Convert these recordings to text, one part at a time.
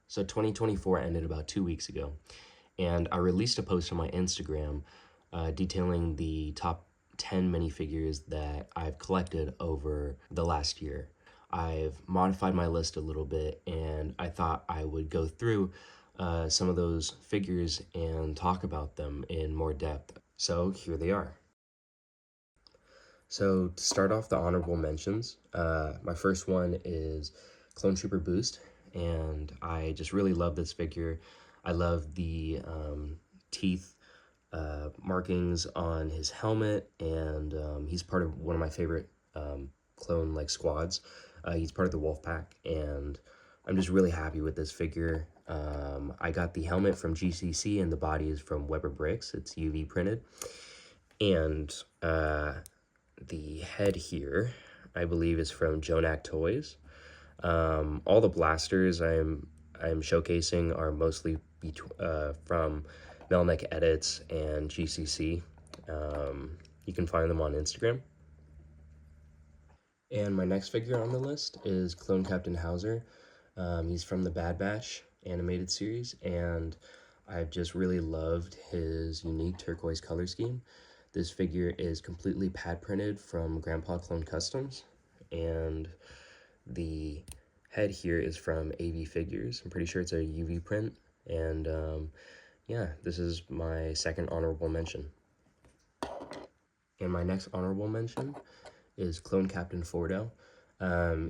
So 2024 ended about 2 weeks ago, and I released a post on my Instagram detailing the top 10 minifigures that I've collected over the last year. I've modified my list a little bit, and I thought I would go through some of those figures and talk about them in more depth. So here they are. So to start off the honorable mentions, my first one is Clone Trooper Boost, and I just really love this figure. I love the teeth markings on his helmet, and he's part of one of my favorite clone like squads. He's part of the Wolf Pack, and I'm just really happy with this figure. I got the helmet from GCC, and the body is from Weber Bricks. It's UV printed, and the head here, I believe, is from Jonak Toys. All the blasters I'm showcasing are mostly from Melnick Edits and GCC. You can find them on Instagram. And my next figure on the list is Clone Captain Hauser. He's from the Bad Batch animated series, and I've just really loved his unique turquoise color scheme. This figure is completely pad printed from Grandpa Clone Customs, and the head here is from AV Figures. I'm pretty sure it's a UV print, and yeah, this is my second honorable mention. And my next honorable mention is Clone Captain Fordo.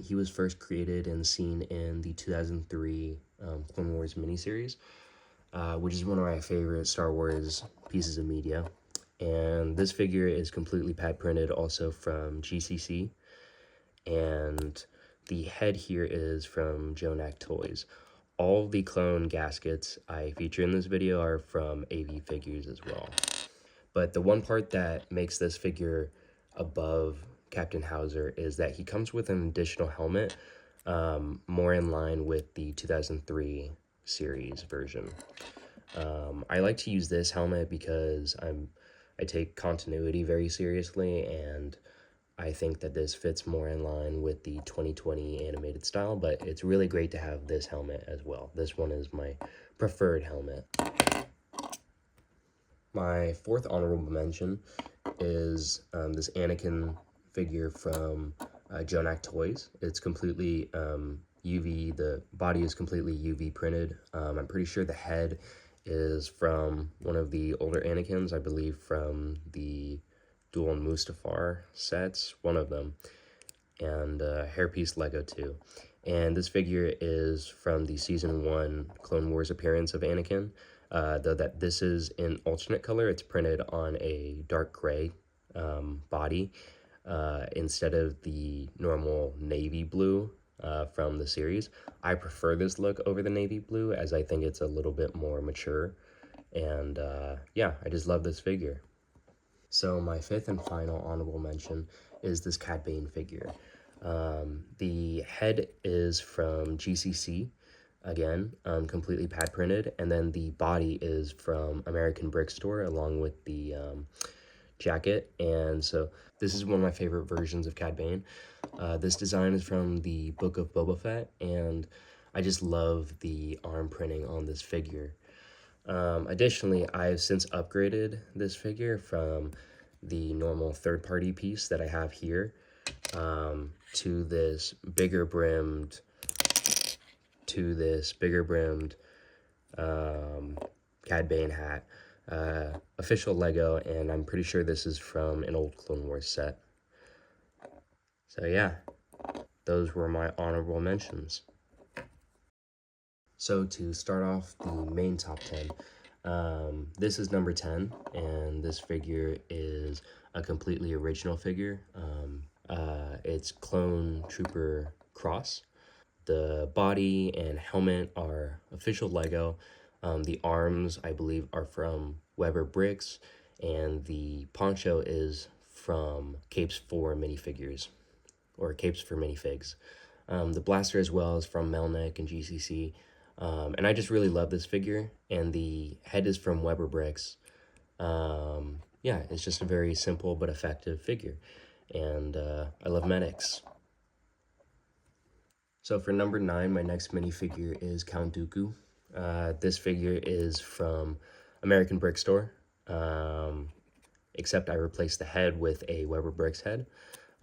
He was first created and seen in the 2003 Clone Wars miniseries, which is one of my favorite Star Wars pieces of media. And this figure is completely pad printed, also from GCC. And the head here is from Jonak Toys. All the clone gaskets I feature in this video are from AV Figures as well. But the one part that makes this figure above Captain Hauser is that he comes with an additional helmet, more in line with the 2003 series version. I like to use this helmet because I take continuity very seriously, and I think that this fits more in line with the 2020 animated style, but it's really great to have this helmet as well. This one is my preferred helmet. My fourth honorable mention is this Anakin figure from Jonak Toys. It's completely UV, the body is completely UV printed. I'm pretty sure the head is from one of the older Anakins, I believe from the Dual Mustafar sets, one of them, and hairpiece Lego too. And this figure is from the Season 1 Clone Wars appearance of Anakin. Though that this is in alternate color, it's printed on a dark gray body instead of the normal navy blue from the series. I prefer this look over the navy blue, as I think it's a little bit more mature. And yeah, I just love this figure. So my fifth and final honorable mention is this Cad Bane figure. The head is from GCC, again, completely pad printed, and then the body is from American Brick Store along with the jacket. And so this is one of my favorite versions of Cad Bane. This design is from the Book of Boba Fett, and I just love the arm printing on this figure. Additionally, I've since upgraded this figure from the normal third-party piece that I have here to this bigger brimmed Cad Bane hat. Official Lego, and I'm pretty sure this is from an old Clone Wars set. So yeah, those were my honorable mentions. So to start off the main top 10, this is number 10, and this figure is a completely original figure. It's Clone Trooper Cross. The body and helmet are official Lego. The arms, I believe, are from Weber Bricks, and the poncho is from Capes for Minifigures, or Capes for Minifigs. The blaster as well is from Melnick and GCC. And I just really love this figure, and the head is from Weber Bricks. Yeah, it's just a very simple but effective figure, and I love medics. So for number 9, my next minifigure is Count Dooku. This figure is from American Brick Store, except I replaced the head with a Weber Bricks head.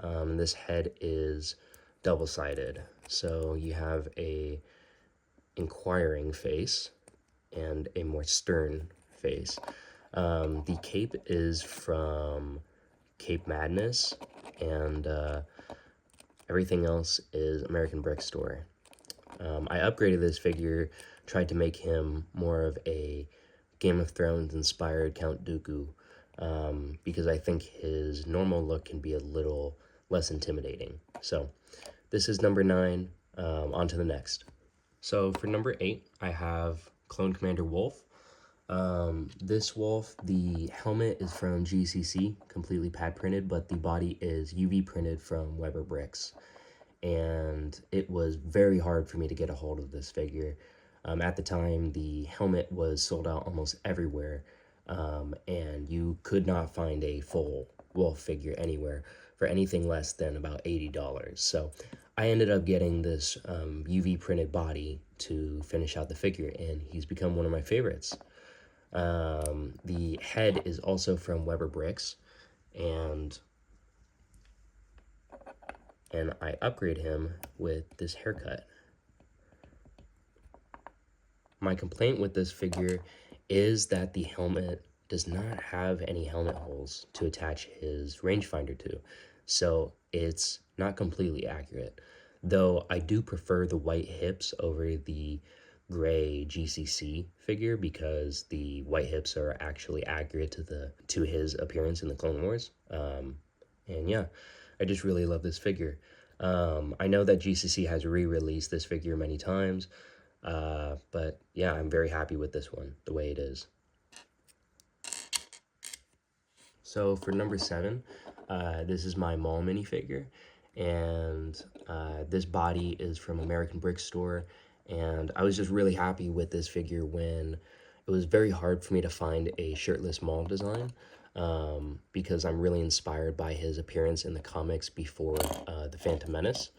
This head is double-sided, so you have a inquiring face and a more stern face. The cape is from Cape Madness, and everything else is American Brick Store. I upgraded this figure, tried to make him more of a Game of Thrones inspired Count Dooku, because I think his normal look can be a little less intimidating. So this is number 9. On to the next. So for number 8, I have Clone Commander Wolf. This wolf, the helmet is from GCC, completely pad printed, but the body is UV printed from Weber Bricks. And it was very hard for me to get a hold of this figure. At the time, the helmet was sold out almost everywhere, and you could not find a full wolf figure anywhere for anything less than about $80. So I ended up getting this UV printed body to finish out the figure, and he's become one of my favorites. The head is also from Weber Bricks, and I upgrade him with this haircut. My complaint with this figure is that the helmet does not have any helmet holes to attach his rangefinder to, so it's not completely accurate. Though I do prefer the white hips over the gray GCC figure, because the white hips are actually accurate to his appearance in the Clone Wars. And yeah, I just really love this figure. I know that GCC has re-released this figure many times, but yeah, I'm very happy with this one, the way it is. So for number 7, this is my mall minifigure, and this body is from American Brick Store, and I was just really happy with this figure when it was very hard for me to find a shirtless mall design, because I'm really inspired by his appearance in the comics before The Phantom Menace.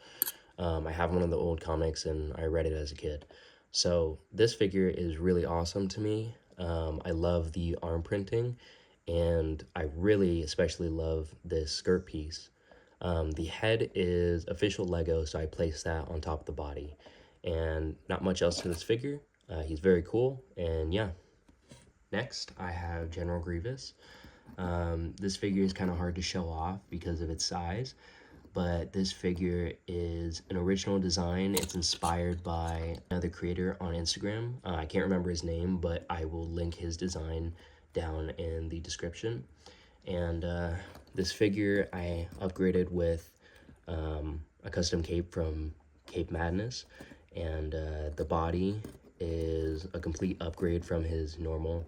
I have one of the old comics, and I read it as a kid. So this figure is really awesome to me. I love the arm printing, and I really especially love this skirt piece. The head is official Lego, so I placed that on top of the body. And not much else to this figure. He's very cool, and yeah. Next, I have General Grievous. This figure is kind of hard to show off because of its size, but this figure is an original design. It's inspired by another creator on Instagram. I can't remember his name, but I will link his design down in the description. And this figure I upgraded with a custom cape from Cape Madness, and the body is a complete upgrade from his normal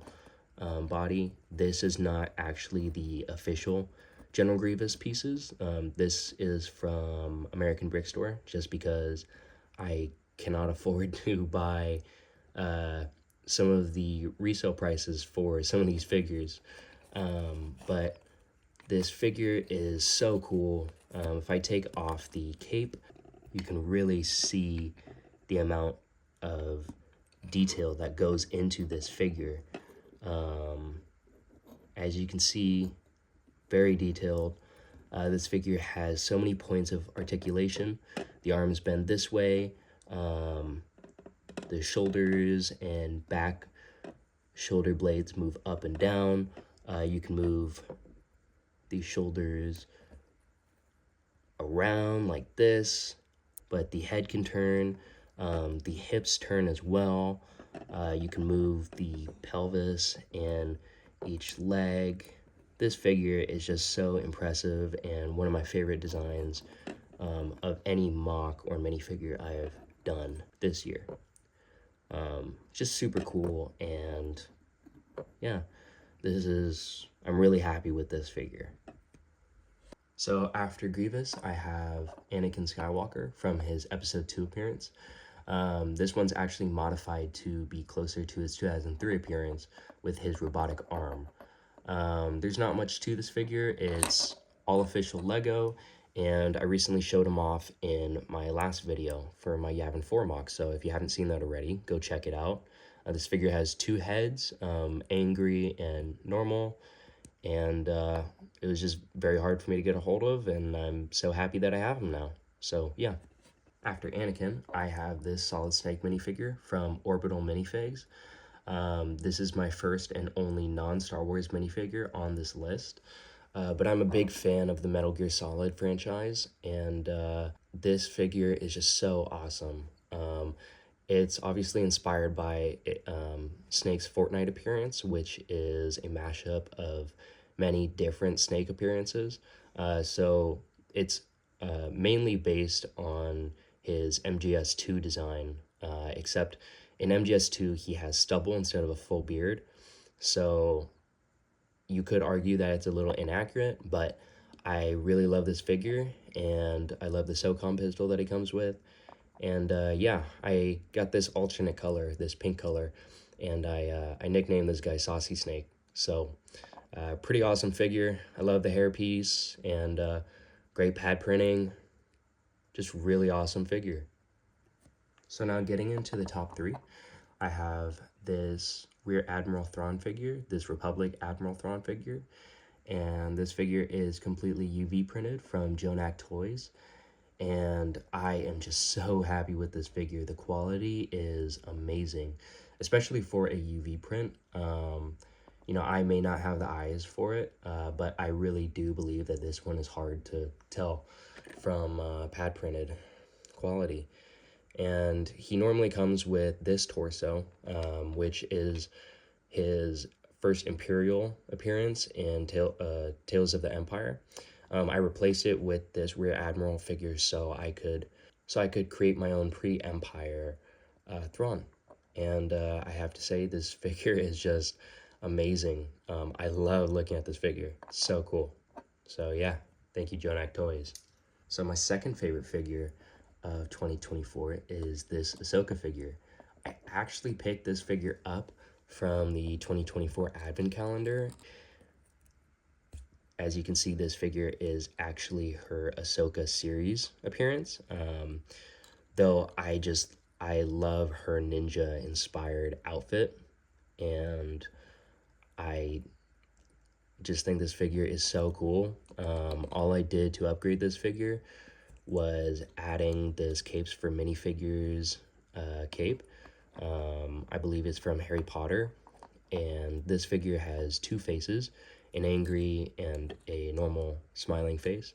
body. This is not actually the official General Grievous pieces. This is from American Brick Store, just because I cannot afford to buy some of the resale prices for some of these figures. But this figure is so cool. If I take off the cape, you can really see the amount of detail that goes into this figure. As you can see, very detailed. This figure has so many points of articulation. The arms bend this way. The shoulders and back shoulder blades move up and down. You can move the shoulders around like this, but the head can turn. The hips turn as well. You can move the pelvis and each leg. This figure is just so impressive, and one of my favorite designs of any mock or minifigure I have done this year. Just super cool, and yeah, I'm really happy with this figure. So after Grievous, I have Anakin Skywalker from his episode 2 appearance. This one's actually modified to be closer to his 2003 appearance with his robotic arm. There's not much to this figure. It's all official Lego, and I recently showed him off in my last video for my Yavin 4 mock, so if you haven't seen that already, go check it out. This figure has two heads, angry and normal, and it was just very hard for me to get a hold of, and I'm so happy that I have him now. So yeah. After Anakin, I have this Solid Snake minifigure from Orbital Minifigs. This is my first and only non-Star Wars minifigure on this list. But I'm a big fan of the Metal Gear Solid franchise, and this figure is just so awesome. It's obviously inspired by Snake's Fortnite appearance, which is a mashup of many different Snake appearances. So it's mainly based on his MGS2 design, except in MGS2 he has stubble instead of a full beard. So you could argue that it's a little inaccurate, but I really love this figure, and I love the SOCOM pistol that he comes with. And yeah, I got this alternate color, this pink color, and I nicknamed this guy Saucy Snake. So pretty awesome figure. I love the hairpiece, and great pad printing. Just really awesome figure. So now getting into the top three, I have this Rear Admiral Thrawn figure, this Republic Admiral Thrawn figure, and this figure is completely UV printed from Jonak Toys, and I am just so happy with this figure. The quality is amazing, especially for a UV print. You know, I may not have the eyes for it, but I really do believe that this one is hard to tell from pad printed quality. And he normally comes with this torso, which is his first Imperial appearance in Tales of the Empire. I replaced it with this Rear Admiral figure so I could create my own pre-Empire Thrawn. And I have to say, this figure is just amazing. I love looking at this figure. So cool. So yeah, thank you, Jonak Toys. So my second favorite figure of 2024 is this Ahsoka figure. I actually picked this figure up from the 2024 Advent calendar. As you can see, this figure is actually her Ahsoka series appearance. Though I love her ninja inspired outfit, and I just think this figure is so cool. All I did to upgrade this figure was adding this Capes for Minifigures cape. I believe it's from Harry Potter, and this figure has two faces, an angry and a normal smiling face.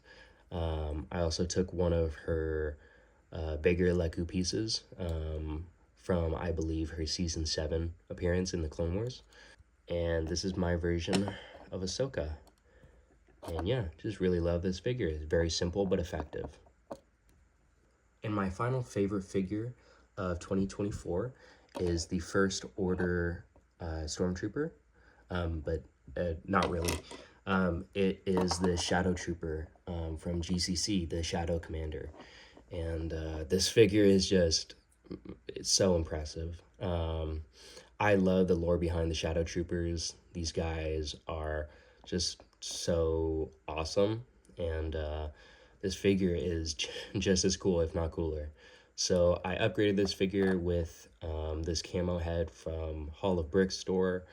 I also took one of her bigger Leku pieces from, I believe, her Season 7 appearance in the Clone Wars. And this is my version of Ahsoka. And yeah, just really love this figure. It's very simple but effective. And my final favorite figure of 2024 is the First Order Stormtrooper, but not really. It is the Shadow Trooper from GCC, the Shadow Commander. And this figure is just, it's so impressive. I love the lore behind the Shadow Troopers. These guys are just so awesome, and this figure is just as cool, if not cooler. So I upgraded this figure with this camo head from Hall of Bricks store,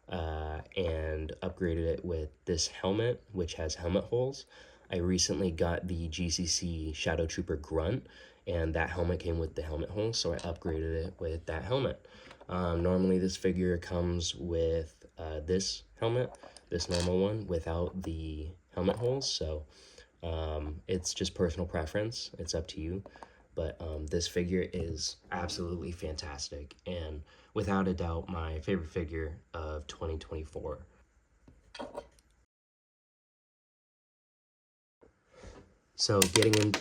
and upgraded it with this helmet, which has helmet holes. I recently got the GCC Shadow Trooper Grunt, and that helmet came with the helmet holes, so I upgraded it with that helmet. Normally this figure comes with this helmet, this normal one, without the helmet holes, so it's just personal preference. It's up to you. But this figure is absolutely fantastic, and without a doubt, my favorite figure of 2024. So getting